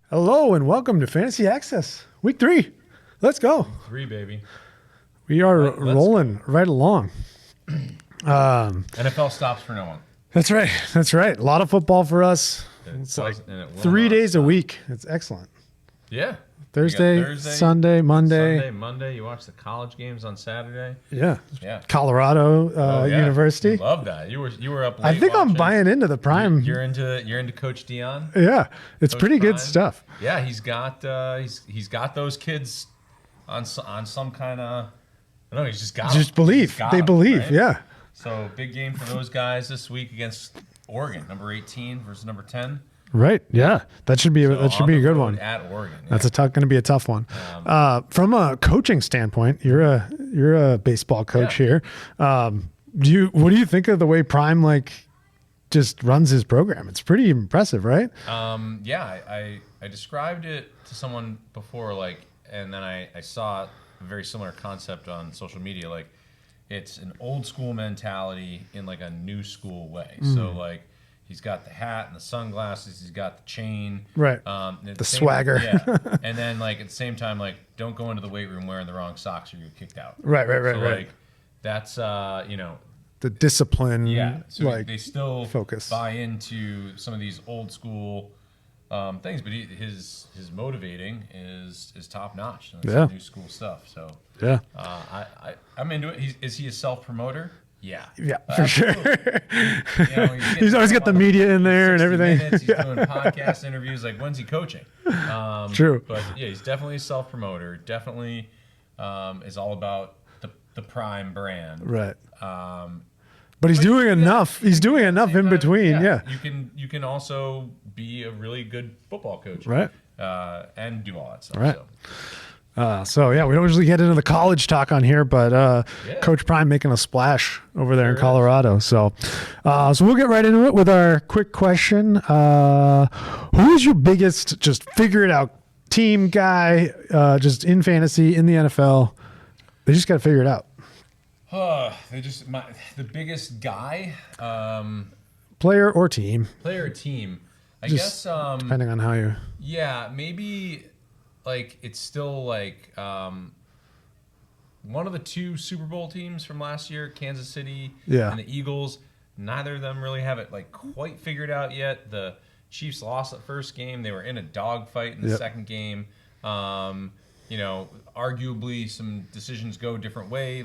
Hello and welcome to Fantasy Access, Week 3. Let's go. Week 3, baby. We are rolling right along. NFL stops for no one. That's right. That's right. A lot of football for us. It's like 3 days a week. It's excellent. Yeah. Thursday, Sunday, Monday. You watch the college games on Saturday. Yeah. Yeah. Colorado University. Love that. You were up late I think watching. I'm buying into the Prime. You're into Coach Dion? Yeah. It's Coach pretty Prime. good stuff. Yeah, he's got those kids on some kind of, I don't know, he's just got Just them. believe. They believe, right? yeah. So big game for those guys this week against Oregon, number 18 versus number 10. Right. Yeah. That should be a good one. At Oregon. Yeah. That's going to be a tough one. From a coaching standpoint, you're a baseball coach here. What do you think of the way Prime just runs his program? It's pretty impressive, right? I described it to someone before, and then I saw a very similar concept on social media. It's an old school mentality in a new school way. So he's got the hat and the sunglasses. He's got the chain. Right. The swagger. Yeah. And then at the same time, don't go into the weight room wearing the wrong socks or you're kicked out. Right. So that's the discipline. Yeah. So they still focus. buy into some of these old school things, but his motivating is top notch. It's new school stuff. So yeah, I'm into it. Is he a self promoter? Yeah, for sure. He's always got the media in there and everything. He's doing podcast interviews. When's he coaching? True. But yeah, he's definitely a self promoter. Definitely is all about the Prime brand. Right. But he's doing enough. He's doing enough in between. Yeah. You can also be a really good football coach. Right. And do all that stuff. Right. So we don't usually get into the college talk on here, but Coach Prime making a splash over there in Colorado. So we'll get right into it with our quick question. Who is your biggest just figure it out team guy just in fantasy, in the NFL? They just got to figure it out. The biggest guy, player or team. I guess depending on how you. Yeah, maybe it's still one of the two Super Bowl teams from last year, Kansas City and the Eagles. Neither of them really have it quite figured out yet. The Chiefs lost the first game. They were in a dogfight in the second game. Arguably some decisions go a different way.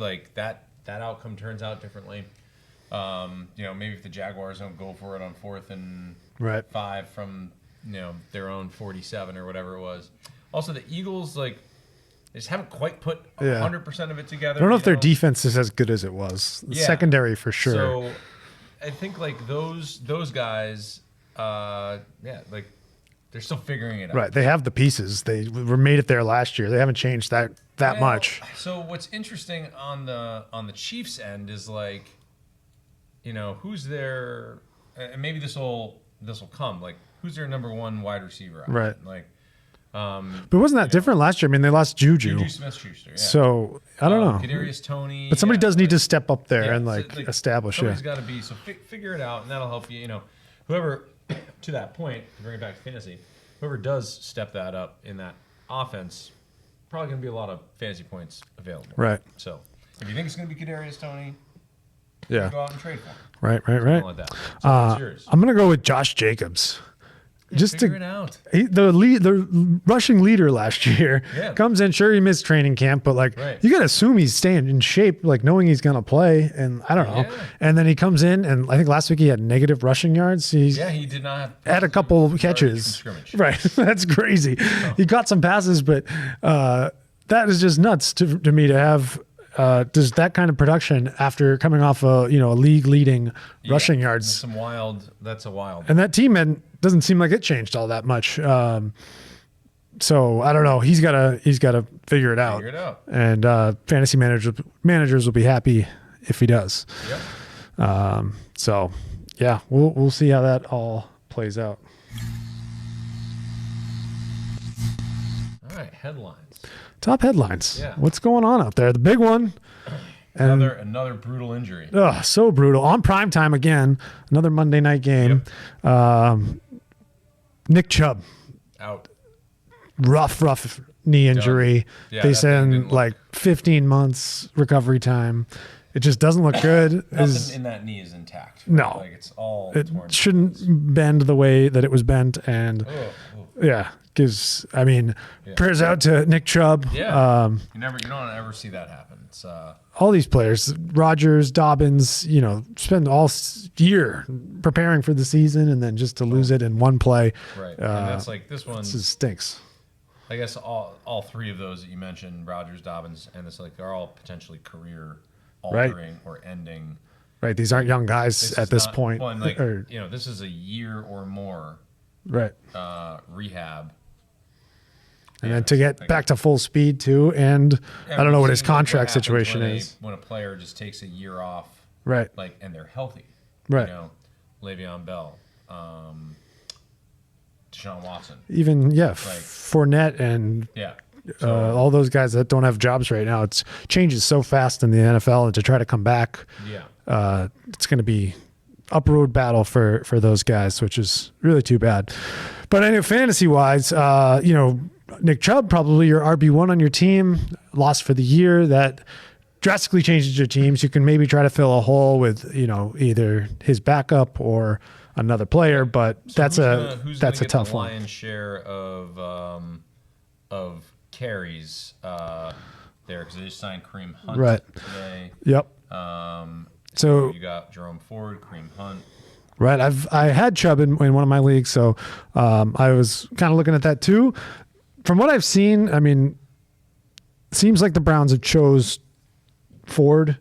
That outcome turns out differently. Maybe if the Jaguars don't go for it on 4th and 5 from their own 47 or whatever it was. Also, the Eagles they just haven't quite put 100% of it together. I don't know if their defense is as good as it was. The secondary for sure. So I think those guys, they're still figuring it out. Right. They have the pieces. They were made it there last year. They haven't changed that much. So what's interesting on the Chiefs end is who's their, and maybe this will come, who's their number one wide receiver option? Right. But wasn't that different last year? I mean, they lost Juju Smith-Schuster. Yeah. So I don't know. Kadarius Toney. But somebody does need to step up there and establish. Somebody's got to be. So figure it out, and that'll help you. Whoever to that point, to bring it back to fantasy, whoever does step that up in that offense, probably going to be a lot of fantasy points available. Right. So if you think it's going to be Kadarius Toney, go out and trade for him. Right. Like that. So what's yours? I'm going to go with Josh Jacobs. Just figure it out. The rushing leader last year comes in. Sure, he missed training camp, but you got to assume he's staying in shape, knowing he's going to play. And I don't know. Yeah. And then he comes in, and I think last week he had negative rushing yards. He did not have had a couple of catches. Right, that's crazy. Oh. He caught some passes, but that is just nuts to me to have. Does that kind of production after coming off a league leading rushing yards? That's a wild. And that team doesn't seem like it changed all that much. So I don't know. He's got to figure it out. And fantasy managers will be happy if he does. Yep. So yeah, we'll see how that all plays out. All right, headlines. Top headlines. Yeah. What's going on out there? The big one, And another brutal injury. Oh, so brutal. On primetime again, another Monday night game. Yep. Nick Chubb. Out. Rough knee injury. Yeah, they said like 15 months recovery time. It just doesn't look good. Nothing in that knee is intact. Right? No. Like it's all it torn. Shouldn't bend the way that it was bent. And prayers out to Nick Chubb. Yeah. You don't ever see that happen. It's all these players, Rodgers, Dobbins, spend all year preparing for the season and then just to lose it in one play. Right. And that's like this one stinks. I guess all three of those that you mentioned, Rodgers, Dobbins, and this are all potentially career altering or ending. Right. These aren't young guys at this point. Well, this is a year or more rehab. And then to get back to full speed too, and I don't know what his contract situation is. When a player just takes a year off, right? Like, and they're healthy, right? Le'Veon Bell, Deshaun Watson, even Fournette and all those guys that don't have jobs right now. It's changes so fast in the NFL, and to try to come back, it's going to be up-road battle for those guys, which is really too bad. But anyway, fantasy-wise, Nick Chubb, probably your RB1 on your team, lost for the year. That drastically changes your teams. You can maybe try to fill a hole with, either his backup or another player, but so that's a tough one. one. Lion's share of carries there, because they just signed Kareem Hunt today. Yep. So you got Jerome Ford, Kareem Hunt. Right. I had Chubb in one of my leagues, so I was kind of looking at that too. From what I've seen, it seems like the Browns have chose Ford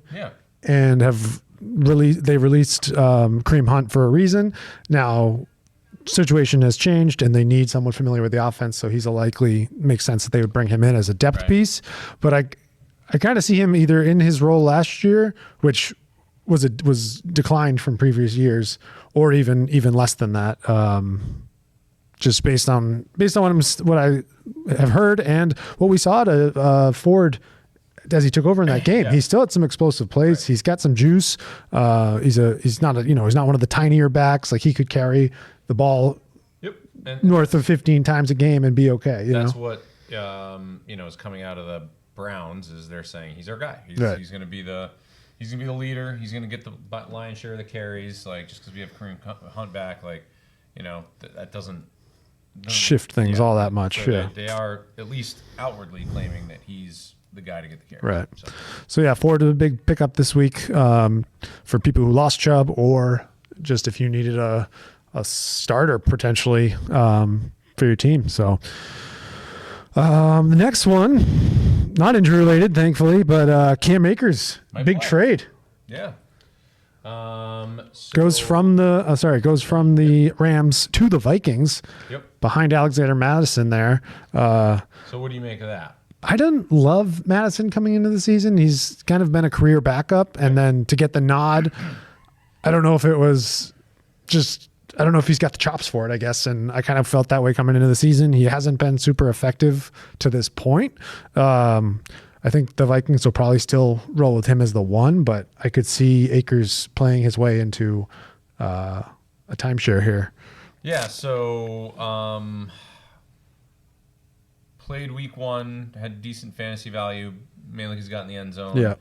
and have released Kareem Hunt for a reason. Now, situation has changed and they need someone familiar with the offense, so makes sense that they would bring him in as a depth piece. But I kind of see him either in his role last year, which was declined from previous years, or even less than that. Just based on what I have heard and what we saw to Ford as he took over in that game. He still had some explosive plays. He's got some juice. He's not one of the tinier backs. Like, he could carry the ball north of 15 times a game and be okay. That's what is coming out of the Browns, is they're saying he's our guy. He's going to be the leader. He's going to get the lion's share of the carries. Like, just because we have Kareem Hunt back, that doesn't shift things all that much. So they are at least outwardly claiming that he's the guy to get the carries. Right. So Ford is a big pickup this week for people who lost Chubb, or just if you needed a starter potentially for your team. So the next one, not injury related, thankfully, but Cam Akers, big trade. Yeah. Goes from the Rams to the Vikings. Yep. Behind Alexander Madison there. So what do you make of that? I didn't love Madison coming into the season. He's kind of been a career backup, and then to get the nod, I don't know if it was I don't know if he's got the chops for it, I guess. And I kind of felt that way coming into the season. He hasn't been super effective to this point. I think the Vikings will probably still roll with him as the one, but I could see Akers playing his way into a timeshare here. Yeah, so played week 1, had decent fantasy value, mainly because he got in the end zone. Yeah.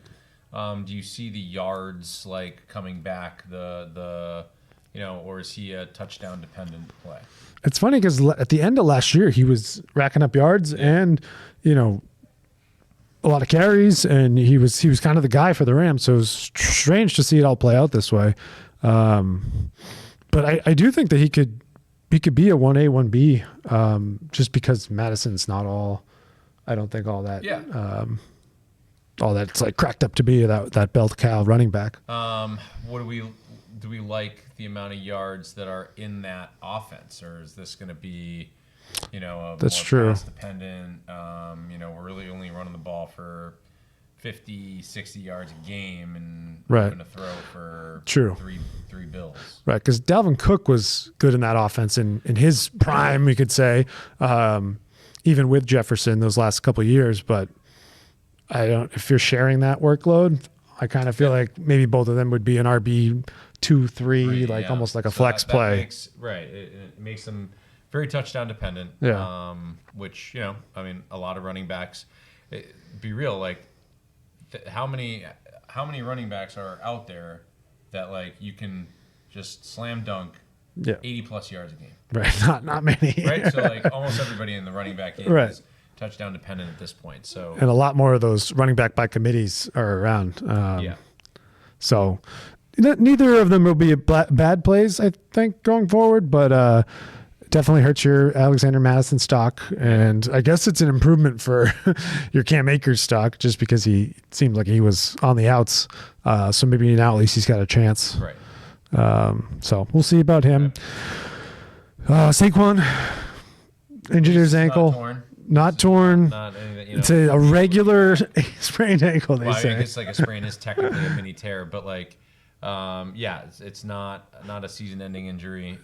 Do you see the yards coming back, or is he a touchdown dependent play? It's funny because at the end of last year, he was racking up yards and, a lot of carries, and he was kind of the guy for the Rams. So it was strange to see it all play out this way. But I do think that he could be a 1A, 1B, just because Madison's not all, I don't think all that, all that it's cracked up to be that bell cow running back. What do we like the amount of yards that are in that offense, or is this going to be, that's more true. pass dependent? We're really only running the ball for 50, 60 yards a game, and we're going to throw for three bills. Right, because Dalvin Cook was good in that offense in his prime, we could say, even with Jefferson those last couple of years. But if you're sharing that workload, I kind of feel like maybe both of them would be an RB 2-3, like almost like a flex play. It makes them very touchdown dependent. Yeah. Which, you know, I mean, a lot of running backs. Be real, like how many running backs are out there that like you can just slam dunk 80 plus yards a game? Right. Not many. Right. So like almost everybody in the running back game is touchdown dependent at this point. So and a lot more of those running back by committees are around. So neither of them will be bad plays, I think, going forward, but definitely hurts your Alexander Madison stock. And I guess it's an improvement for your Cam Akers stock just because he seemed like he was on the outs. So maybe now at least he's got a chance. Right. So we'll see about him. Saquon injured his ankle. Not torn. Not anything, you know. It's a regular sprained ankle, they say. I guess like a sprain is technically a mini tear, but like, it's not a season-ending injury.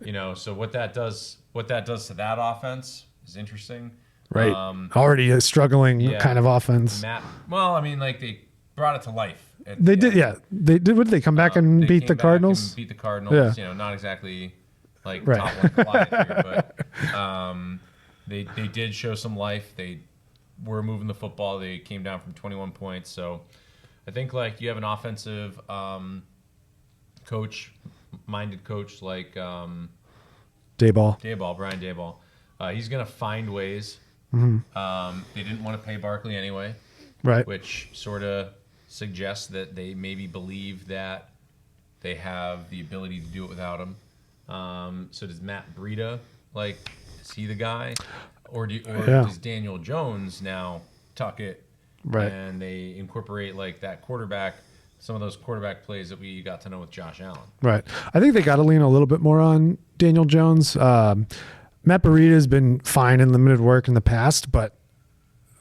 You know, so what that does to that offense is interesting. Right. Already a struggling kind of offense. Well, I mean, like they brought it to life. They did. They did. What did they come back and beat the Cardinals? Beat the Cardinals. You know, not exactly like top one Goliath here, but they did show some life. They were moving the football. They came down from 21 points. So I think like you have an offensive minded coach like Brian Daboll. He's going to find ways. Mm-hmm. They didn't want to pay Barkley anyway, right? Which sort of suggests that they maybe believe that they have the ability to do it without him. So does Matt Breida, like, is he the guy? Or does Daniel Jones now tuck it and they incorporate like that quarterback, some of those quarterback plays that we got to know with Josh Allen? Right. I think they got to lean a little bit more on Daniel Jones. Matt Breida has been fine in limited work in the past, but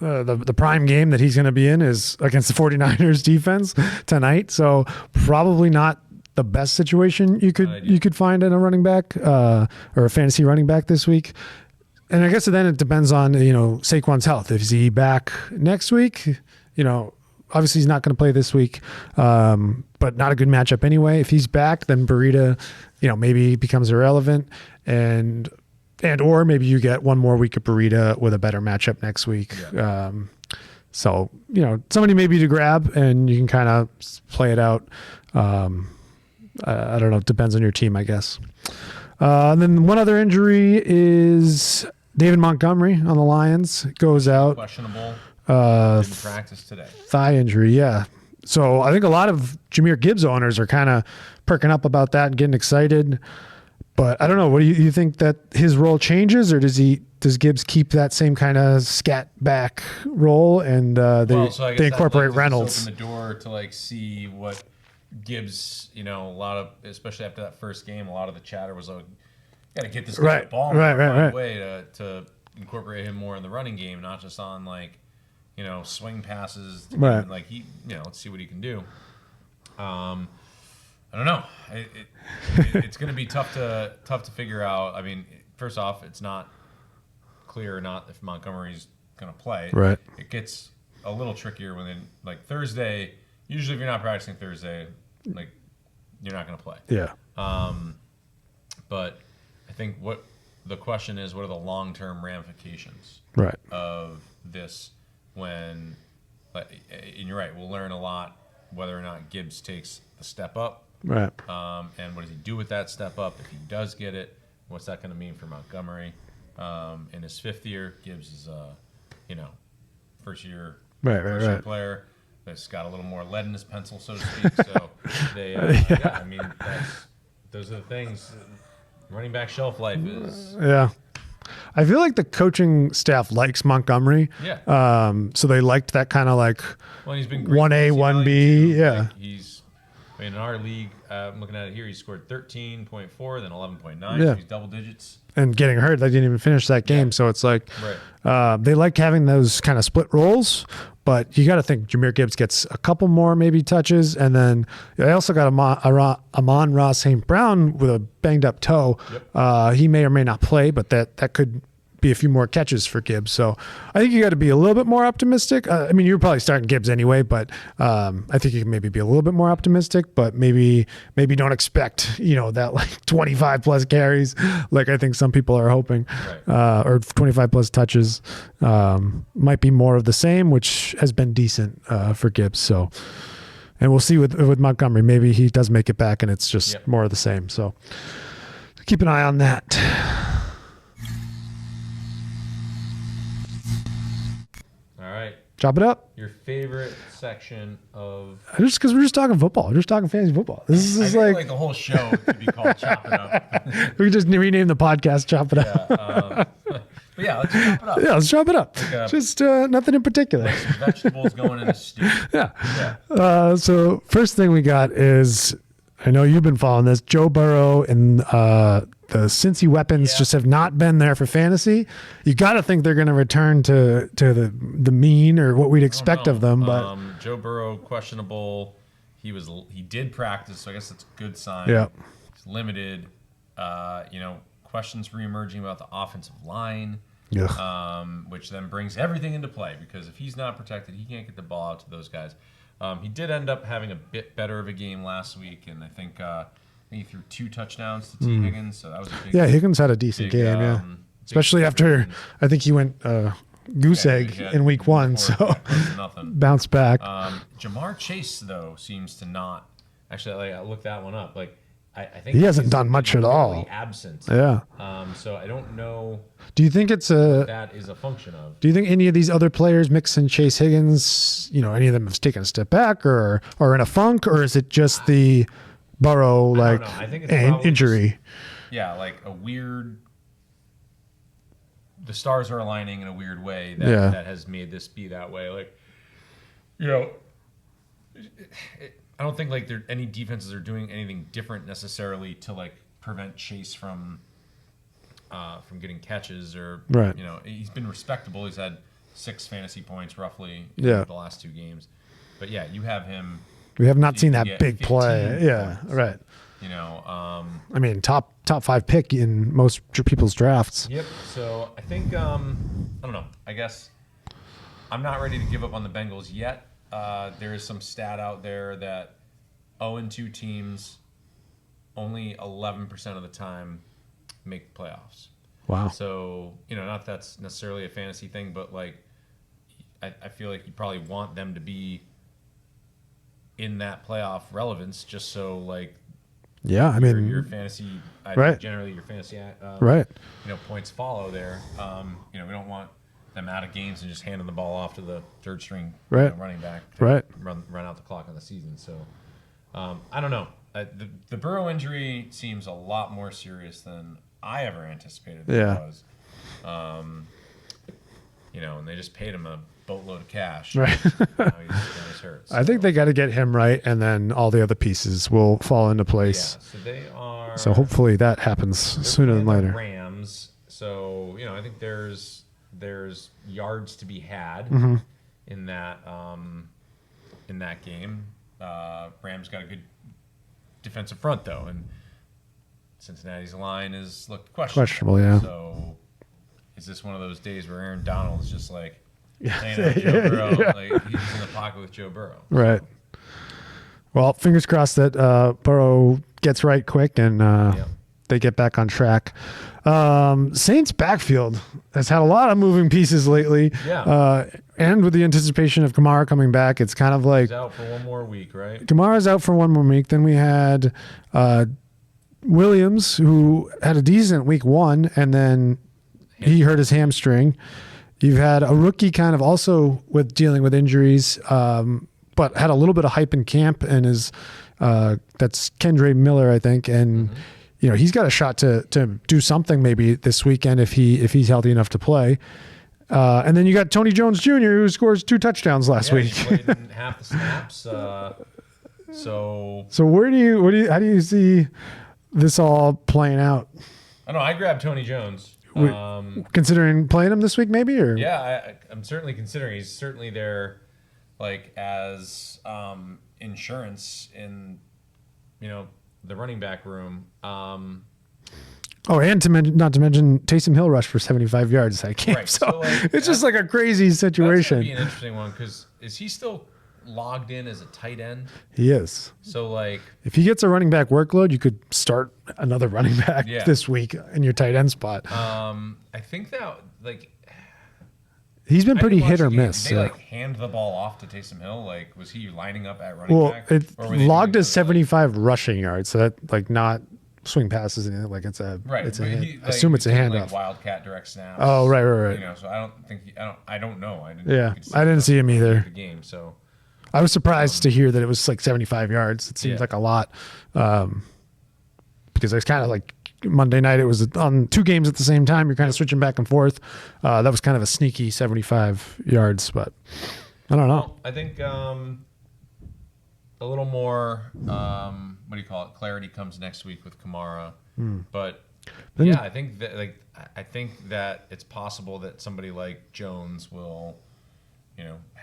the prime game that he's going to be in is against the 49ers defense tonight. So probably not the best situation you could find in a running back or a fantasy running back this week. And I guess then it depends on, Saquon's health. Is he back next week? Obviously he's not going to play this week, but not a good matchup anyway. If he's back, then Breida, maybe becomes irrelevant, or maybe you get one more week of Breida with a better matchup next week. Yeah. So somebody maybe to grab, and you can kind of play it out. I don't know. It depends on your team, I guess. And then one other injury is David Montgomery on the Lions goes out. Questionable. Didn't practice today. Thigh injury, yeah. So I think a lot of Jahmyr Gibbs owners are kind of perking up about that and getting excited. But I don't know. What do you think that his role changes, or does Gibbs keep that same kind of scat back role and they incorporate Reynolds? Open the door to see what Gibbs. A lot of, especially after that first game, a lot of the chatter was like, got to get this guy the ball right. Way to incorporate him more in the running game, not just on swing passes. Right. Let's see what he can do. I don't know. It's going to be tough to figure out. I mean, first off, it's not clear or not if Montgomery's going to play. Right. It gets a little trickier when Thursday. Usually, if you're not practicing Thursday, you're not going to play. Yeah. But I think what the question is, what are the long-term ramifications of this? And you're right, we'll learn a lot whether or not Gibbs takes the step up. Right. And what does he do with that step up? If he does get it, what's that going to mean for Montgomery? In his fifth year, Gibbs is, first year player that's got a little more lead in his pencil, so to speak. So those are the things. Running back shelf life is. Yeah. I feel like the coaching staff likes Montgomery. Yeah. So they liked that kind of he's been great 1A, 1B. Yeah. In our league, I'm looking at it here, he scored 13.4, then 11.9. Yeah. So he's double digits. And getting hurt, they didn't even finish that game. Yeah. So it's they like having those kind of split roles, but you got to think Jahmyr Gibbs gets a couple more maybe touches. And then I also got Amon-Ra St. Brown with a banged up toe. Yep. He may or may not play, but that could be a few more catches for Gibbs. So I think you got to be a little bit more optimistic. I mean, you're probably starting Gibbs anyway, but I think you can maybe be a little bit more optimistic, but maybe don't expect, that like 25 plus carries, like I think some people are hoping, or 25 plus touches. Might be more of the same, which has been decent for Gibbs. So, and we'll see with Montgomery, maybe he does make it back and it's just more of the same. So keep an eye on that. All right. Chop it up. Your favorite section of... Just because we're just talking football. We're just talking fantasy football. This is like the whole show could be called Chop It Up. We could just rename the podcast Chop It Up. But yeah, let's chop it up. Yeah, let's chop it up. Like just nothing in particular. Like some vegetables going in a stew. Yeah. So first thing we got is, I know you've been following this, Joe Burrow and the Cincy weapons just have not been there for fantasy. You got to think they're going to return to the mean or what we'd expect of them. But Joe Burrow, questionable. He did practice, so I guess that's a good sign. Yeah. He's limited. Questions reemerging about the offensive line, which then brings everything into play because if he's not protected, he can't get the ball out to those guys. He did end up having a bit better of a game last week, and I think he threw 2 touchdowns to T. Higgins, so that was a big. Yeah, Higgins had a decent game, especially after I think he went goose egg in week 1, so bounce back. Jamar Chase though seems to not actually. I looked that one up. I think he hasn't done much at all. Absent. Yeah. So I don't know. Do you think what that is a function of? Do you think any of these other players, Mixon, Chase, Higgins, any of them have taken a step back or in a funk, or is it just the Burrow I think it's injury? Like a weird. The stars are aligning in a weird way that has made this be that way. I don't think any defenses are doing anything different necessarily to prevent Chase from getting catches or he's been respectable. He's had 6 fantasy points roughly in the last 2 games. But you have him. We have not seen that big play. Yeah, points. Right. I mean, top 5 pick in most people's drafts. Yep. So I think I don't know. I guess I'm not ready to give up on the Bengals yet. There is some stat out there that 0-2 teams only 11% of the time make the playoffs. Wow. So, not that's necessarily a fantasy thing, but I feel like you probably want them to be in that playoff relevance just so your fantasy, generally your fantasy, points follow there. We don't want them out of games and just handing the ball off to the third string running back to run out the clock on the season. So I don't know. The Burrow injury seems a lot more serious than I ever anticipated it was. And they just paid him a boatload of cash. Right. Now he's hurt. So. I think they got to get him right, and then all the other pieces will fall into place. Yeah, so they are. So hopefully that happens sooner than later. Rams. So I think there's yards to be had in that game. Rams got a good defensive front though, and Cincinnati's line is looked questionable. Yeah. So is this one of those days where Aaron Donald is just laying out Joe Burrow, he's in the pocket with Joe Burrow? Right. Well, fingers crossed that Burrow gets right quick and they get back on track. Saints backfield has had a lot of moving pieces lately. Yeah. And with the anticipation of Kamara coming back, it's kind of like... He's out for one more week, right? Kamara's out for one more week. Then we had Williams, who had a decent week 1, and then he hurt his hamstring. You've had a rookie kind of also with dealing with injuries, but had a little bit of hype in camp, and that's Kendre Miller, I think, and... he's got a shot to do something maybe this weekend if he's healthy enough to play. And then you got Tony Jones Jr., who scores 2 touchdowns last week. He played in half the snaps. So how do you see this all playing out? I don't know. I grabbed Tony Jones. Considering playing him this week, maybe, or I'm certainly considering. He's certainly there, as insurance in the running back room. Oh, and not to mention Taysom Hill rushed for 75 yards that game. Right. So like, it's just like a crazy situation. That's gonna be an interesting one because is he still logged in as a tight end? He is. So like, if he gets a running back workload, you could start another running back this week in your tight end spot. I think that like he's been pretty hit or miss. Did they like hand the ball off to Taysom Hill? Like, was he lining up at running back? Well, it logged as 75 rushing yards, so that like not swing passes and like it's a right. It's a like, assume it's a handoff. Like wildcat direct snaps. Oh, right. You know, so I don't think I don't know. I didn't see him either. The game, so I was surprised to hear that it was like 75 yards. It seems like a lot, because it's kind of like Monday night. It was on 2 games at the same time. You're kind of switching back and forth. That was kind of a sneaky 75 yards, but I don't know. Well, I think a little more. What do you call it? Clarity comes next week with Kamara, but yeah, I think that it's possible that somebody like Jones will,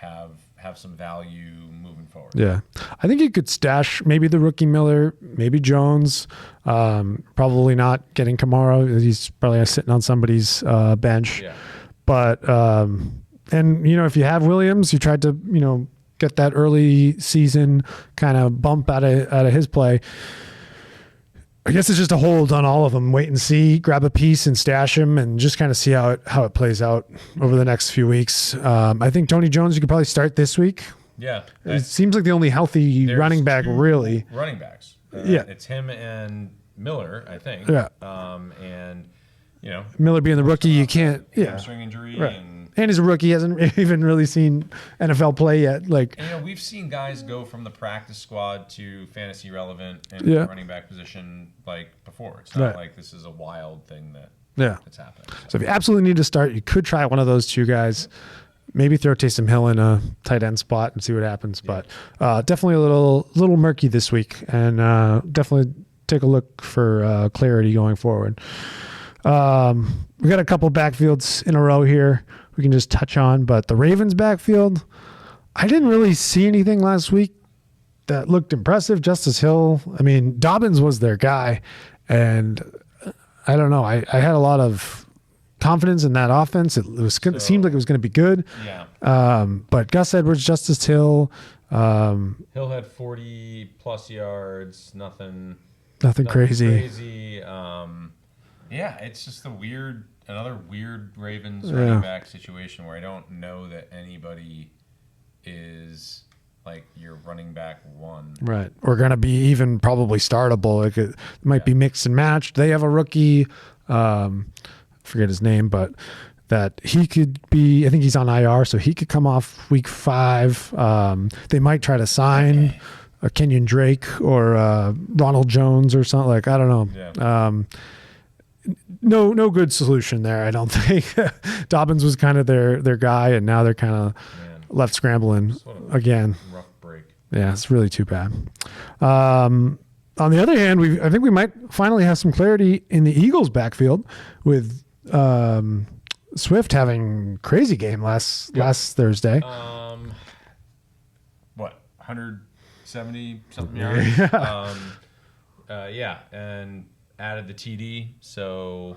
have some value moving forward. Yeah, I think you could stash maybe the rookie Miller, maybe Jones. Probably not getting Kamara. He's probably sitting on somebody's bench. Yeah. But and if you have Williams, you tried to get that early season kind of bump out of his play. I guess it's just a hold on all of them. Wait and see, grab a piece and stash him, and just kind of see how it plays out over the next few weeks. I think Tony Jones, you could probably start this week. Yeah, it seems like the only healthy running back, really. Running backs. Yeah, it's him and Miller, I think. Yeah. And Miller being the rookie, you can't. Hamstring injury right. And he's a rookie, he hasn't even really seen NFL play yet. And, we've seen guys go from the practice squad to fantasy relevant in the running back position before. It's not like this is a wild thing that's happening. So if you absolutely need to start, you could try one of those 2 guys. Maybe throw Taysom Hill in a tight end spot and see what happens. Yeah. But definitely a little murky this week, and definitely take a look for clarity going forward. We got a couple backfields in a row here we can just touch on, but the Ravens backfield, I didn't really see anything last week that looked impressive. Justice Hill, I mean, Dobbins was their guy, and I don't know. I had a lot of confidence in that offense. It seemed like it was going to be good. Yeah. But Gus Edwards, Justice Hill. Hill had 40 plus yards. Nothing crazy. Yeah, it's just another weird Ravens running back situation where I don't know that anybody is like your running back one. Right. Or going to be even probably startable. It might be mixed and matched. They have a rookie, forget his name, but that he could be, I think he's on IR, so he could come off week 5. They might try to sign a Kenyon Drake or Ronald Jones or something. I don't know. Yeah. No good solution there, I don't think. Dobbins was kind of their guy, and now they're kind of left scrambling again. Rough break. Yeah, it's really too bad. On the other hand, I think we might finally have some clarity in the Eagles' backfield with Swift having crazy game last Thursday. 170 something yards. And added the TD, so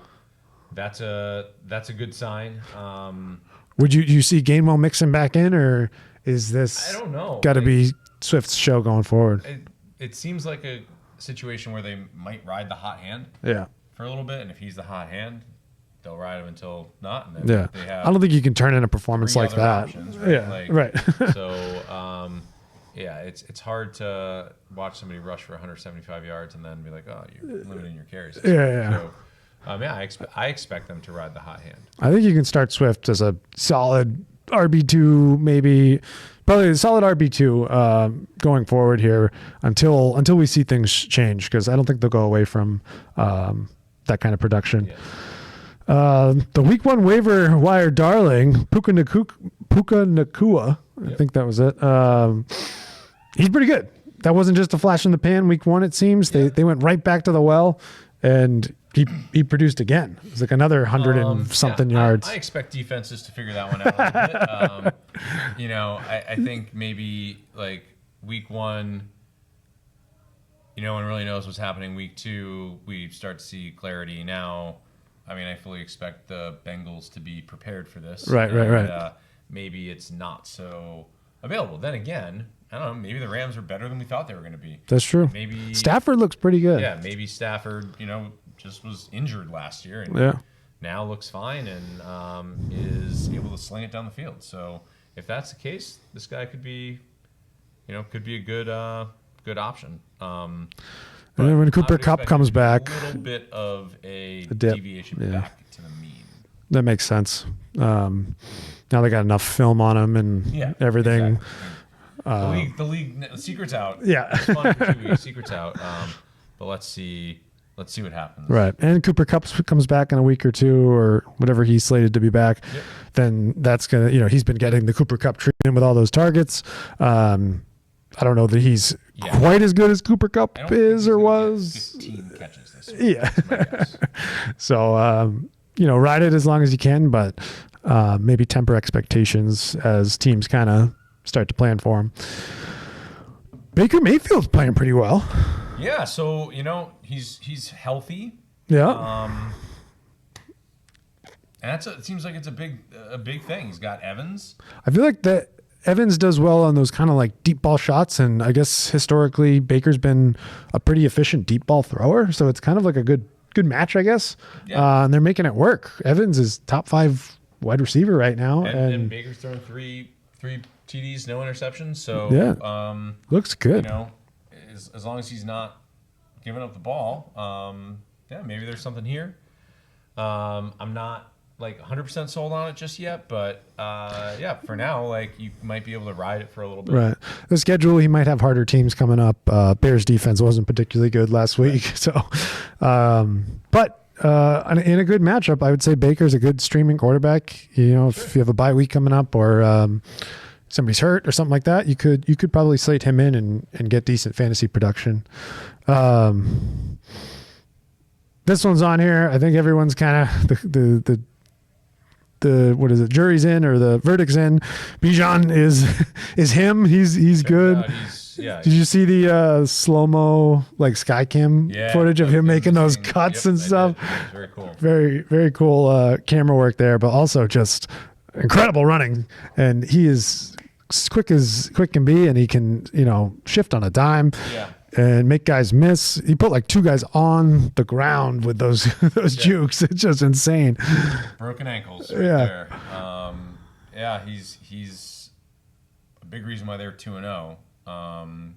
that's a good sign. Would you see Gainwell mixing back in, or is this I don't know. Got to be Swift's show going forward? It seems like a situation where they might ride the hot hand for a little bit, and if he's the hot hand, they'll ride him until not. And then they have I don't think you can turn in a performance like that. Options, right? Right. So it's hard to watch somebody rush for 175 yards and then be like, oh, you're limiting your carries. So, I expect them to ride the hot hand. I think you can start Swift as a solid RB2, maybe probably a solid RB2 going forward here until we see things change, because I don't think they'll go away from that kind of production. Yeah. The week 1 waiver wire darling, Puka Nakua, I think that was it. He's pretty good. That wasn't just a flash in the pan week 1, it seems. They went right back to the well, and he produced again. It was like another 100 and something yards. I expect defenses to figure that one out a bit. I think maybe like week 1, no one really knows what's happening week 2. We start to see clarity now. I mean, I fully expect the Bengals to be prepared for this. Right. Maybe it's not so available. Then again, I don't know. Maybe the Rams are better than we thought they were going to be. That's true. Maybe Stafford looks pretty good. Yeah, maybe Stafford, just was injured last year and now looks fine and is able to sling it down the field. So if that's the case, this guy could be a good option. And then when Cooper Kupp comes back, a little bit of a deviation back to the mean. That makes sense. Now they got enough film on him and everything. Exactly. The league, the secret's out. Yeah, it's fun for 2 weeks. Secret's out. But let's see what happens. Right, and Cooper Kupp comes back in a week or 2 or whatever he's slated to be back. Yep. Then that's gonna, he's been getting the Cooper Kupp treatment with all those targets. I don't know that he's quite as good as Cooper Kupp is or was. 15 catches this week. Yeah. So ride it as long as you can, but maybe temper expectations as teams kind of start to plan for him. Baker Mayfield's playing pretty well. Yeah, so he's healthy. Yeah. And it seems like it's a big thing. He's got Evans. I feel like that Evans does well on those kind of like deep ball shots, and I guess historically Baker's been a pretty efficient deep ball thrower, so it's kind of like a good match, I guess. Yeah. And they're making it work. Evans is top 5 wide receiver right now, and Baker's thrown three TDs, no interceptions. So looks good. As long as he's not giving up the ball, maybe there's something here. I'm not like 100% sold on it just yet, but for now, like you might be able to ride it for a little bit. Right. The schedule, he might have harder teams coming up. Bears defense wasn't particularly good last week, so but in a good matchup, I would say Baker's a good streaming quarterback. If you have a bye week coming up or somebody's hurt or something like that, you could probably slate him in and get decent fantasy production. This one's on here. I think everyone's kind of the what is it? Jury's in or the verdict's in. Bijan is him. He's good. Did you see the slow-mo like Skycam footage of him making those cuts and stuff? Very cool. Very, very cool camera work there, but also just incredible running. And he is quick can be, and he can shift on a dime. Yeah. And make guys miss. He put like 2 guys on the ground with those jukes. It's just insane. Broken ankles there. He's a big reason why they're 2-0. Some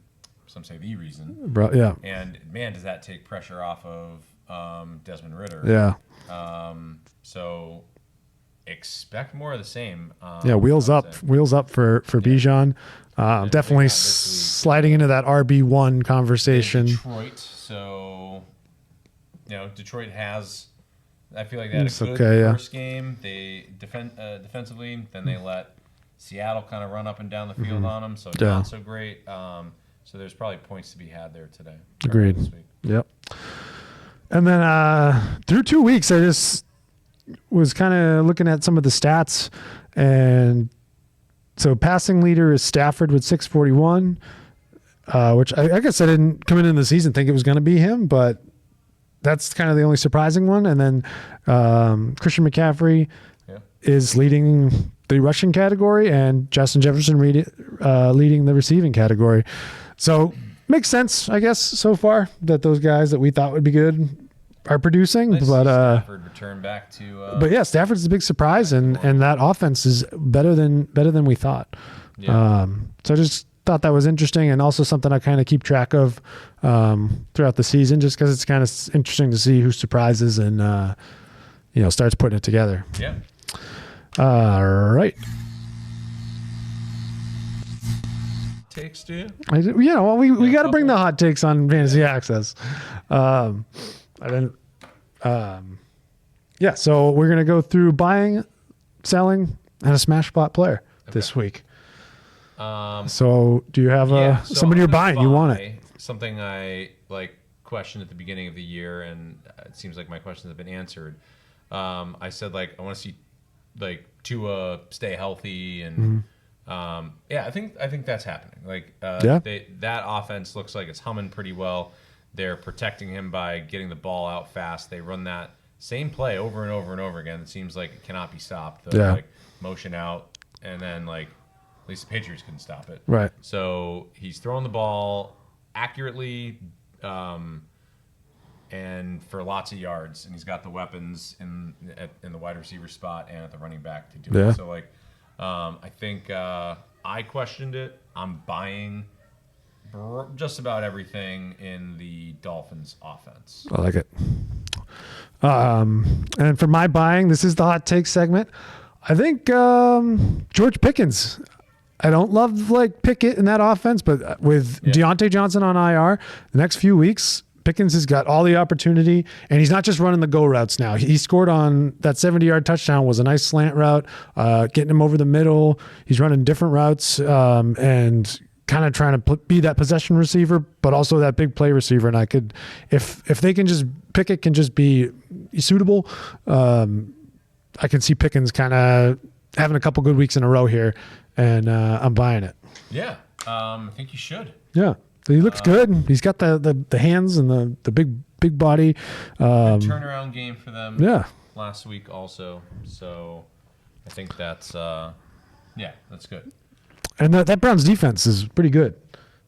say the reason. Yeah. And man, does that take pressure off of Desmond Ridder. Yeah. So expect more of the same. Wheels up for Bijan. Definitely sliding into that RB1 conversation. Detroit, so Detroit has. I feel like they had a good first game. They defensively, then they let Seattle kind of run up and down the field on them, so not so great. So there's probably points to be had there today. Agreed. This week. Yep. And then through 2 weeks, I just was kind of looking at some of the stats, and so passing leader is Stafford with 641, which I guess I didn't come in the season think it was going to be him, but that's kind of the only surprising one. And then Christian McCaffrey is leading the rushing category, and Justin Jefferson leading the receiving category. So makes sense, I guess, so far that those guys that we thought would be good are producing. Nice but Stafford return back to. But yeah, Stafford's a big surprise, and that offense is better than we thought. Yeah. So I just thought that was interesting, and also something I kind of keep track of throughout the season, just because it's kind of interesting to see who surprises and starts putting it together. Yeah. All right. Takes, do you? We got to bring the hot takes on Fantasy Access. So we're going to go through buying, selling, and a smash spot player this week. So do you have somebody you're buying? You want it? Something I questioned at the beginning of the year, and it seems like my questions have been answered. I said I want to see Tua stay healthy, and I think that's happening. That offense looks like it's humming pretty well. they're protecting him by getting the ball out fast. They run that same play over and over and over again. It seems like it cannot be stopped. Like motion out, and then like at least the Patriots couldn't stop it. Right. So he's throwing the ball accurately, and for lots of yards, and he's got the weapons in the wide receiver spot and at the running back to do it. So like, I think I questioned it. I'm buying just about everything in the Dolphins offense. I like it. And for my buying, this is the hot take segment. I think George Pickens. I don't love like Pickett in that offense, but with Deontay Johnson on IR, the next few weeks, Pickens has got all the opportunity, and he's not just running the go routes now. He scored on that 70-yard touchdown, was a nice slant route, getting him over the middle. He's running different routes and kind of trying to be that possession receiver, but also that big play receiver. And I could, if they can just, Pickett can just be suitable, I can see Pickens kind of having a couple good weeks in a row here, and I'm buying it. Yeah, I think you should. Yeah. He looks good. He's got the hands and the big body. Turnaround game for them. Yeah. Last week also. So I think that's that's good. And that Browns defense is pretty good.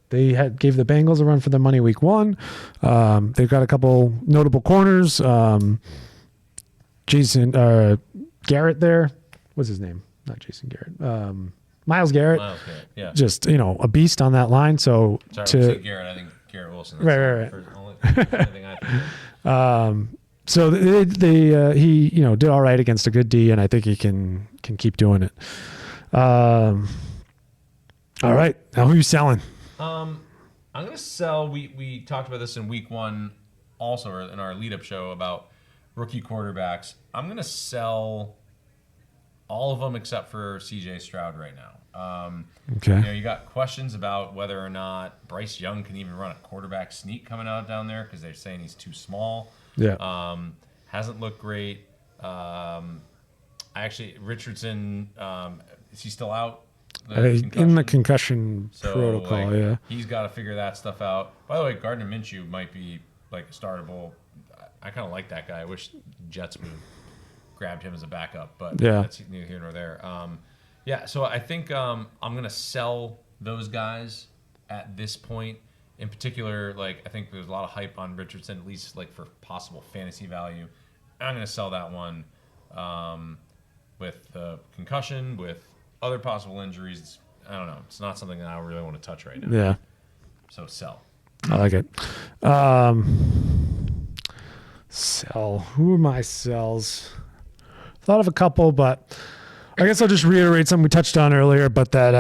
They gave the Bengals a run for their money week 1. They've got a couple notable corners. Jason Garrett there. What's his name? Not Jason Garrett. Miles Garrett, yeah, just a beast on that line. So Garrett, I think Garrett Wilson. Right. Only I think. So he did all right against a good D, and I think he can keep doing it. All right, now who are you selling? I'm gonna sell. We talked about this in week 1, also in our lead up show about rookie quarterbacks. I'm gonna sell all of them except for C.J. Stroud right now. Okay. You got questions about whether or not Bryce Young can even run a quarterback sneak coming out down there because they're saying he's too small. Yeah. Hasn't looked great. Richardson, is he still out? In the concussion protocol, yeah. He's got to figure that stuff out. By the way, Gardner Minshew might be like a startable. I kind of like that guy. I wish Jets would have grabbed him as a backup, but that's neither here nor there. So I think I'm going to sell those guys at this point. In particular, like I think there's a lot of hype on Richardson, at least like for possible fantasy value. I'm going to sell that one with the concussion, with other possible injuries. I don't know. It's not something that I really want to touch right now. Yeah. So sell. I like it. Sell. Who are my sells? Thought of a couple, but I guess I'll just reiterate something we touched on earlier, but that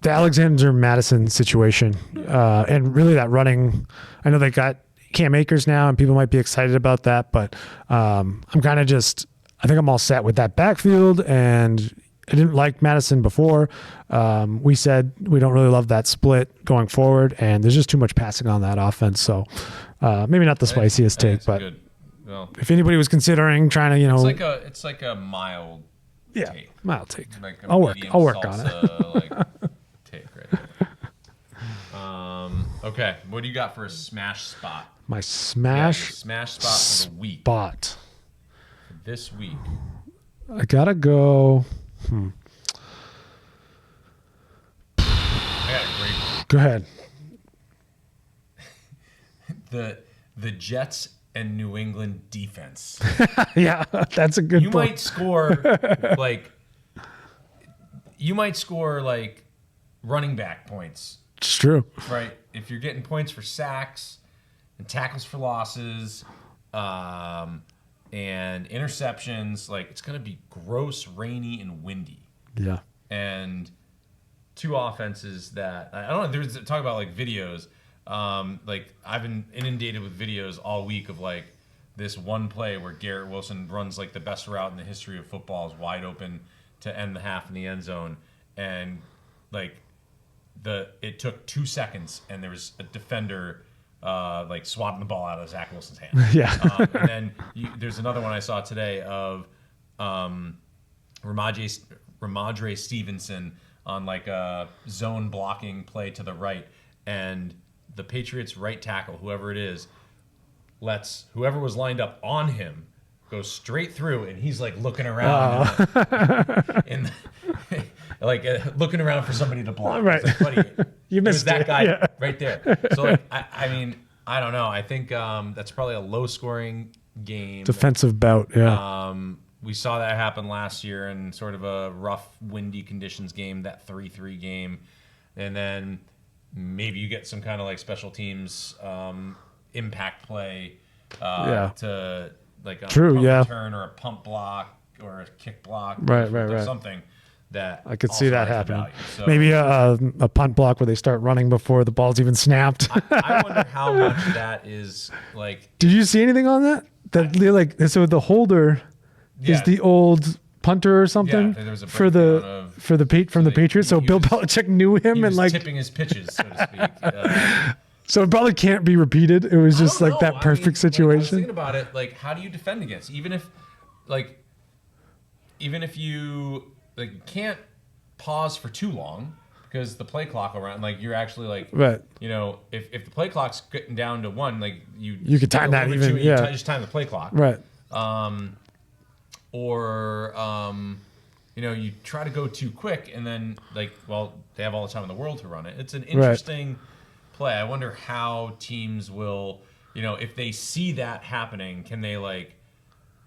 the Alexander Madison situation and really that running. I know they got Cam Akers now, and people might be excited about that, but I'm kind of just. I think I'm all set with that backfield, and I didn't like Madison before. We said we don't really love that split going forward, and there's just too much passing on that offense. So maybe not the spiciest take, but if anybody was considering trying to, it's like a mild take. Mild take. Like I'll work on it. Take right there. Okay, what do you got for a smash spot? My smash spot for the week. Spot. This week. I gotta go. I got a great one. Go ahead. The Jets and New England defense. Yeah, that's a good point. You might score like running back points. It's true. Right. If you're getting points for sacks and tackles for losses, and interceptions, like it's going to be gross, rainy, and windy. Yeah. And two offenses that I don't know. There's talk about like videos. Like I've been inundated with videos all week of like this one play where Garrett Wilson runs like the best route in the history of football, is wide open to end the half in the end zone, and like it took 2 seconds, and there was a defender. Like swatting the ball out of Zach Wilson's hand. Yeah. And then there's another one I saw today of Ramondre Stevenson on like a zone blocking play to the right, and the Patriots right tackle, whoever it is, lets whoever was lined up on him go straight through, and he's like looking around, looking around for somebody to block. Right. It's like, buddy, You missed that it. guy right there. So like, I mean, I don't know. I think that's probably a low-scoring game. Defensive bout, yeah. We saw that happen last year in sort of a rough, windy conditions game, that 3-3 game. And then maybe you get some kind of like special teams impact play to like a True, pump yeah. return or a pump block or a kick block. Right. Something that I could see that happening. So, maybe a punt block where they start running before the ball's even snapped. I wonder how much that is like. Did you see anything on that? So the holder is the old punter or something there was a from the Patriots. So Bill Belichick knew him He and was tipping his pitches, so to speak. So it probably can't be repeated. It was just like that perfect situation. I was thinking about it, like, how do you defend against? Even if you can't pause for too long because the play clock will run. Like, you're actually like, right. You know, if the play clock's getting down to 1, like you could time that even. You just time the play clock. Right. You know, you try to go too quick, and then they have all the time in the world to run it. It's an interesting play. I wonder how teams will, you know, if they see that happening, can they like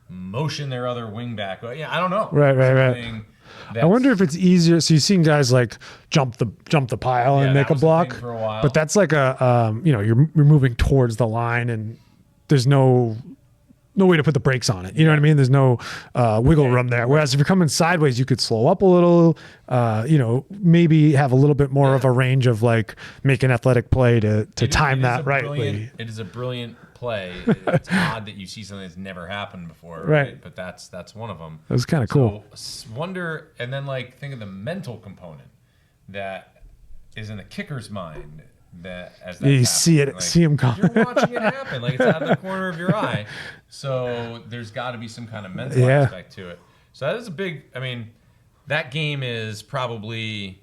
motion their other wing back? Yeah, I don't know. Right. I wonder if it's easier. So you've seen guys like jump the pile and make a block, for a while. but that's like you're moving towards the line, and there's no way to put the brakes on it. You know what I mean? There's no wiggle room there. Whereas if you're coming sideways, you could slow up a little, maybe have a little bit more of a range of like make an athletic play to time that rightly. It is a brilliant play. It's odd that you see something that's never happened before. Right. But that's one of them. That was kind of cool. So wonder, and then like think of the mental component that is in the kicker's mind. You see it, see him come. You're watching it happen, like it's out of the corner of your eye. So there's got to be some kind of mental aspect to it. So that is a big. I mean, that game is probably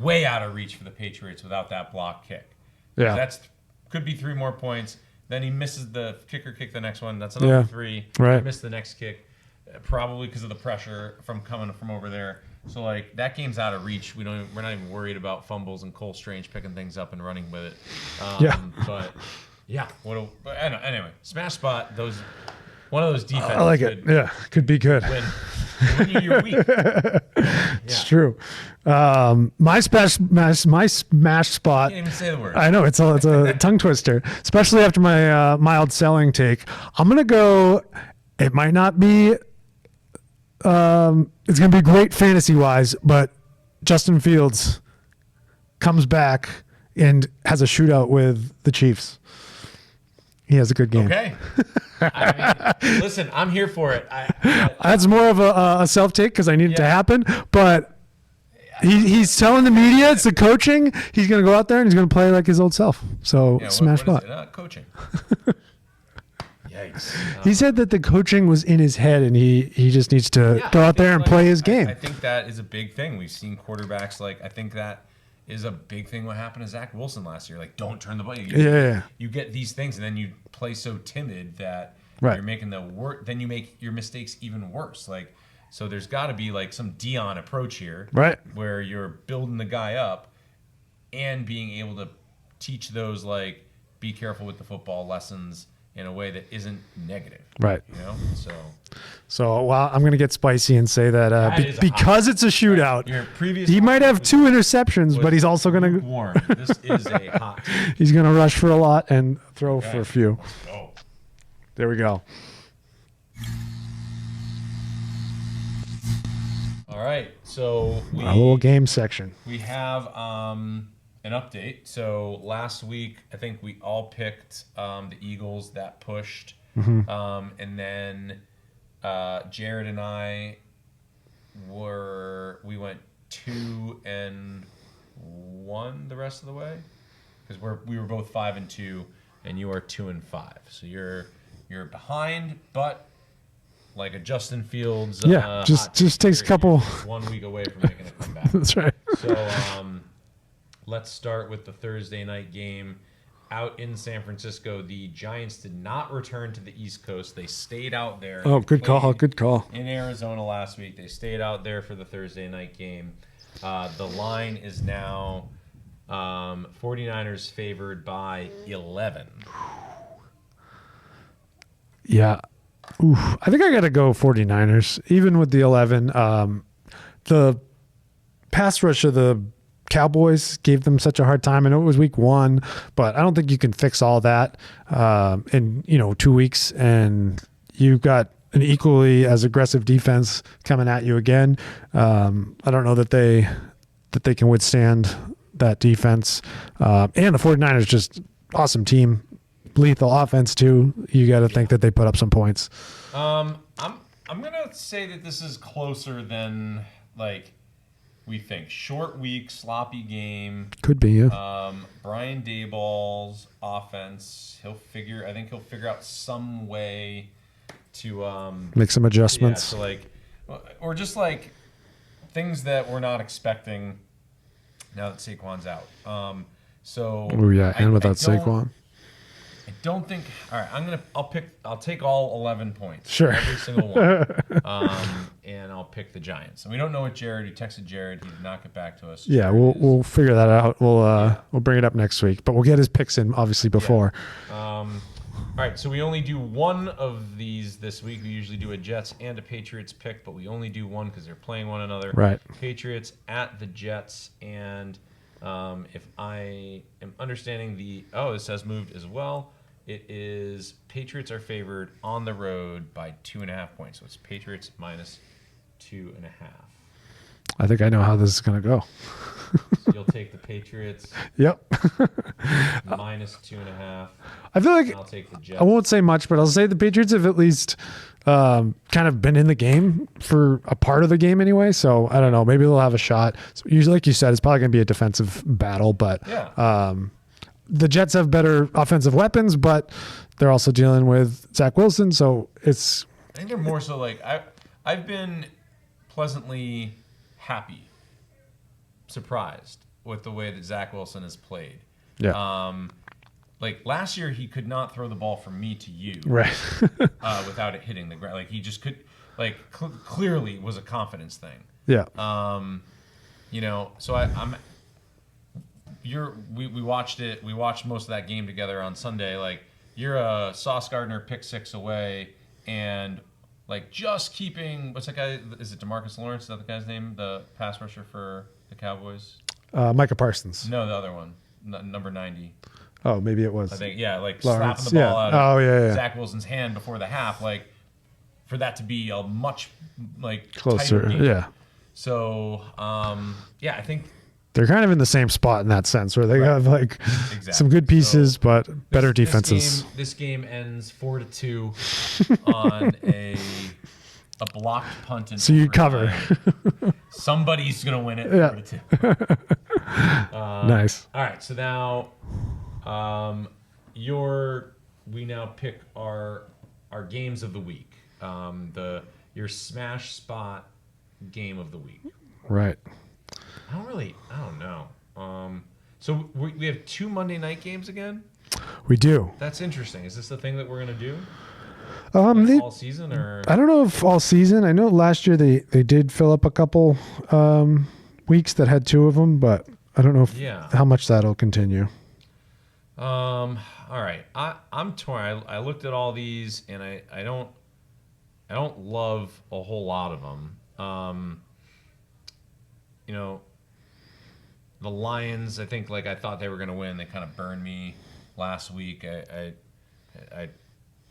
way out of reach for the Patriots without that block kick. Yeah, could be 3 more points. Then he misses the kicker kick the next one. That's another 3. Right. He missed the next kick, probably because of the pressure from coming from over there. So like that game's out of reach. We're not even worried about fumbles and Cole Strange picking things up and running with it. But yeah. Anyway, smash spot. One of those defenses. I like it. Yeah, could be good. When you're weak. It's true. My smash spot. I can't even say the word. I know it's a tongue twister, especially after my mild selling take. I'm gonna go. It might not be. It's going to be great fantasy-wise, but Justin Fields comes back and has a shootout with the Chiefs. He has a good game. Okay. Listen, I'm here for it. That's more of a self-take because I need it to happen, but he's telling the media it's the coaching. He's going to go out there and he's going to play like his old self. So smash spot. Coaching. Yikes. He said that the coaching was in his head and he just needs to go out there and play his game. I think that is a big thing. We've seen quarterbacks I think that is a big thing what happened to Zach Wilson last year. Like, don't turn the ball. You get these things and then you play so timid that you're making then you make your mistakes even worse. Like, so there's got to be like some Dion approach here. Right. Where you're building the guy up and being able to teach those like be careful with the football lessons in a way that isn't negative. Right. You know? So I'm going to get spicy and say that because it's a shootout, he might have 2 interceptions, but he's also going to warn. This is a hot take. He's going to rush for a lot and throw for a few. Let's go. There we go. All right. So a little game section. We have an update. So last week, I think we all picked the Eagles that pushed. Mm-hmm. And then Jared and I we went 2-1 the rest of the way because we were both 5-2 and you are 2-5. So you're behind, but like a Justin Fields. Just takes a couple. 1 week away from making a comeback. That's right. So let's start with the Thursday night game. out in San Francisco. The Giants did not return to the East Coast. They stayed out there. Oh, good call. Good call. In Arizona last week. They stayed out there for the Thursday night game. The line is now 49ers favored by 11. Yeah. Oof. I think I got to go 49ers, even with the 11. The pass rush of the Cowboys gave them such a hard time. I know it was week 1, but I don't think you can fix all that in 2 weeks. And you've got an equally as aggressive defense coming at you again. I don't know that they can withstand that defense. And the 49ers just awesome team. Lethal offense too. You got to think that they put up some points. I'm gonna say that this is closer than we think. Short week, sloppy game. Could be, yeah. Brian Daboll's offense. I think he'll figure out some way to make some adjustments. Yeah, or just things that we're not expecting now that Saquon's out. Oh yeah, and without Saquon. I don't think. All right, I'll take all 11 points. Sure. Every single one. And I'll pick the Giants. And we don't know what Jared. We texted Jared. He did not get back to us. Yeah, we'll figure that out. We'll bring it up next week, but we'll get his picks in obviously before. Yeah. All right, so we only do one of these this week. We usually do a Jets and a Patriots pick, but we only do one because they're playing one another. Right. Patriots at the Jets, and if I am understanding this has moved as well. It is Patriots are favored on the road by 2.5 points. So it's Patriots minus 2.5. I think I know how this is going to go. So you'll take the Patriots. Yep. minus 2.5. I feel like I'll take the Jets. I won't say much, but I'll say the Patriots have at least kind of been in the game for a part of the game anyway. So I don't know. Maybe they'll have a shot. So usually, like you said, it's probably going to be a defensive battle, but the Jets have better offensive weapons, but they're also dealing with Zach Wilson. So I think they're more so I've been pleasantly happy, surprised with the way that Zach Wilson has played. Yeah. Last year, he could not throw the ball from me to you, right? Without it hitting the ground. He just could. Clearly was a confidence thing. Yeah. So we watched it. We watched most of that game together on Sunday. You're a Sauce Gardner pick 6 away, and just keeping what's that guy? Is it DeMarcus Lawrence? Is that the guy's name? The pass rusher for the Cowboys? Micah Parsons. No, the other one, number 90. Oh, maybe it was. I think slapping the yeah. ball out of Zach yeah. Wilson's hand before the half, for that to be a much closer tighter game. Yeah. So I think they're kind of in the same spot in that sense where they have some good pieces, but better defenses. This game ends 4-2 on a blocked punt. So you cover. Somebody's gonna win it. Yeah. 4-2. Nice. All right. So now, we now pick our games of the week. Your smash spot game of the week. Right. I don't know. So we have 2 Monday night games again? We do. That's interesting. Is this the thing that we're going to do? All season? Or I don't know if all season. I know last year they did fill up a couple weeks that had 2 of them, but I don't know how much that'll continue. All right. I'm torn. I looked at all these, and I don't love a whole lot of them. The Lions, I think, I thought they were going to win. They kind of burned me last week. I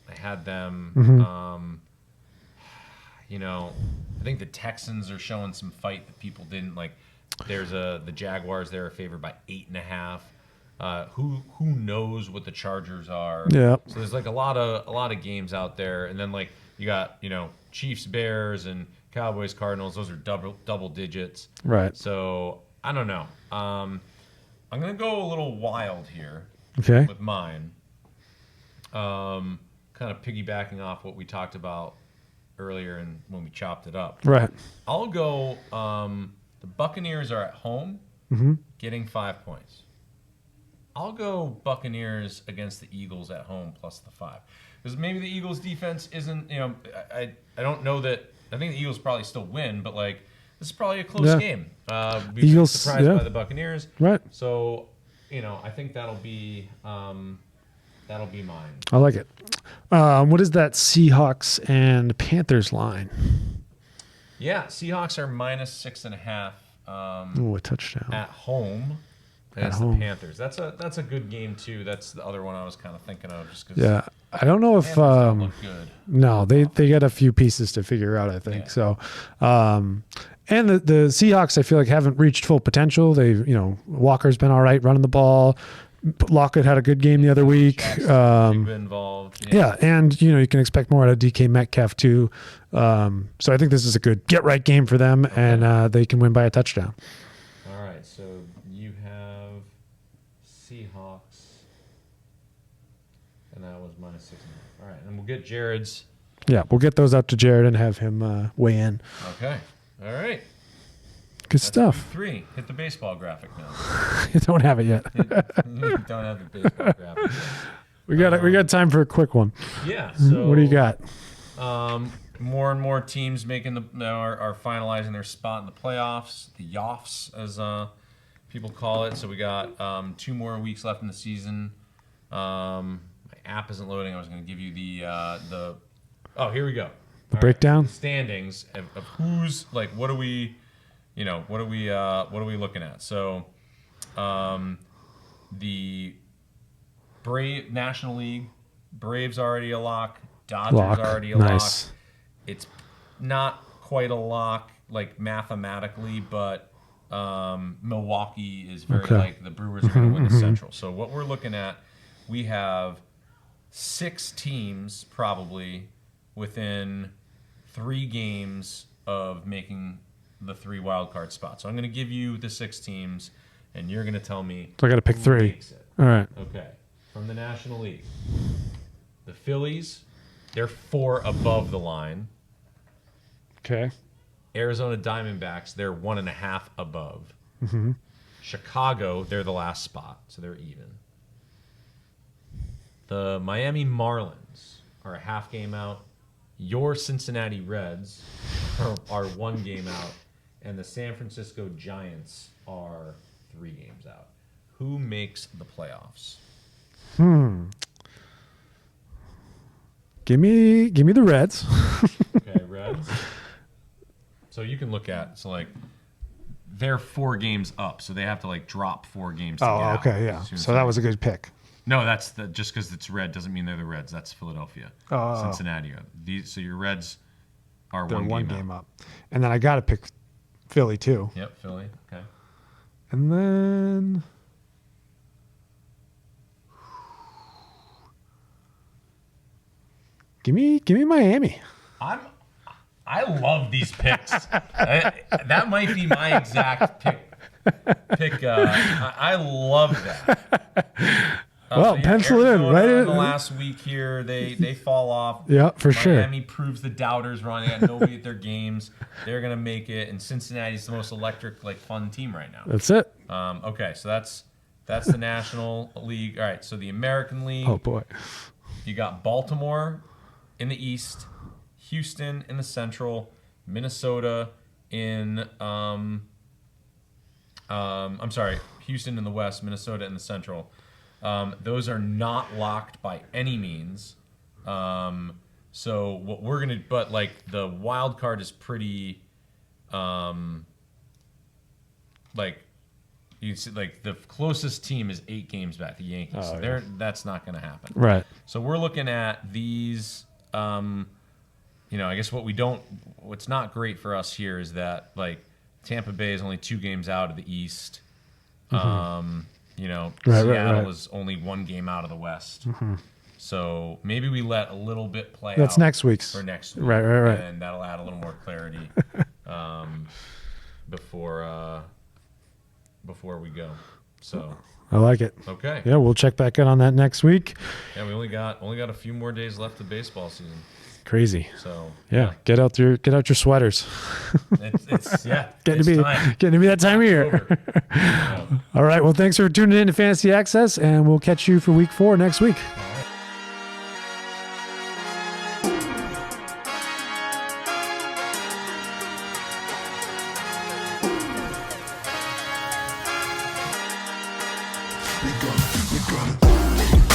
had them. Mm-hmm. I think the Texans are showing some fight that people didn't like. There's the Jaguars. They're favored by 8.5. Who knows what the Chargers are? Yeah. So there's a lot of games out there, and then you got Chiefs, Bears, and Cowboys, Cardinals. Those are double digits. Right. So I don't know. I'm gonna go a little wild here. Okay. With mine. Kind of piggybacking off what we talked about earlier and when we chopped it up. Right. I'll go. The Buccaneers are at home, mm-hmm. getting 5 points. I'll go Buccaneers against the Eagles at home plus the 5. Because maybe the Eagles defense isn't, I don't know that. I think the Eagles probably still win, but like this is probably a close game. Eagles surprised by the Buccaneers, right? So, I think that'll be mine. I like it. What is that Seahawks and Panthers line? Yeah, Seahawks are -6.5. A touchdown at home. Against the Panthers. That's a good game too. That's the other one I was kind of thinking of, just because. Yeah, I don't know if look good. No, they got a few pieces to figure out, I think. Yeah. So, and the Seahawks, I feel like haven't reached full potential. They've Walker's been all right running the ball. Lockett had a good game the other week. Been involved. Yeah, and you can expect more out of DK Metcalf too. So I think this is a good get right game for them, and they can win by a touchdown. All right, so you have Seahawks, and that was -6.5. All right, and we'll get Jared's. Yeah, we'll get those out to Jared and have him weigh in. Okay. All right. Good stuff. 3. Hit the baseball graphic now. You don't have it yet. You don't have the baseball graphic yet. We got time for a quick one. Yeah. So what do you got? More and more teams are finalizing their spot in the playoffs, the Yoffs as people call it. So we got 2 more weeks left in the season. My app isn't loading. I was going to give you the. Oh, here we go. The breakdown. The standings of who's like what are we. What are we looking at? So, the Brave National League, Braves already a lock, Dodgers already a lock. It's not quite a lock, like mathematically, but Milwaukee is very like the Brewers are going to win the Central. So what we're looking at, we have 6 teams probably within 3 games of making the 3 wild card spots. So I'm going to give you the 6 teams, and you're going to tell me. So I got to pick 3. All right. Okay. From the National League, the Phillies, they're 4 above the line. Okay. Arizona Diamondbacks, they're 1.5 above. Mm-hmm. Chicago, they're the last spot, so they're even. The Miami Marlins are a half game out. Your Cincinnati Reds are 1 game out. And the San Francisco Giants are 3 games out. Who makes the playoffs? Give me the Reds. Okay, Reds. So you can look at they're 4 games up, so they have to drop 4 games. To get okay, yeah. So that was a good pick. No, that's just because it's red doesn't mean they're the Reds. That's Philadelphia, Cincinnati. So your Reds are they're 1 game up, and then I got to pick Philly too. Yep, Philly. Okay. And then give me Miami. I love these picks. That might be my exact pick. I love that. Well, pencil it in. Right in the last week here, they fall off. Yeah, for sure. Miami proves the doubters wrong. They got nobody at their games. They're gonna make it, and Cincinnati's the most electric, fun team right now. That's it. Okay, so that's the National League. All right, so the American League. Oh boy. You got Baltimore in the East, Houston in the Central, Minnesota in Houston in the West, Minnesota in the Central. Those are not locked by any means. So what we're gonna, but the wild card is pretty, you see, the closest team is 8 games back, the Yankees. Oh, so yeah. That's not gonna happen. Right. So we're looking at these. I guess what's not great for us here is that Tampa Bay is only 2 games out of the East. Mm-hmm. Seattle is only 1 game out of the West. Mm-hmm. So maybe we let a little bit play That's out next week's. for next week. Right. And that'll add a little more clarity before we go. So I like it. okay. Yeah, we'll check back in on that next week. Yeah, we only got a few more days left of baseball season. Crazy. So yeah, get out your sweaters. It's getting to be that time of year. Yeah. All right. Well, thanks for tuning in to Fantasy Access, and we'll catch you for week 4 next week. We gonna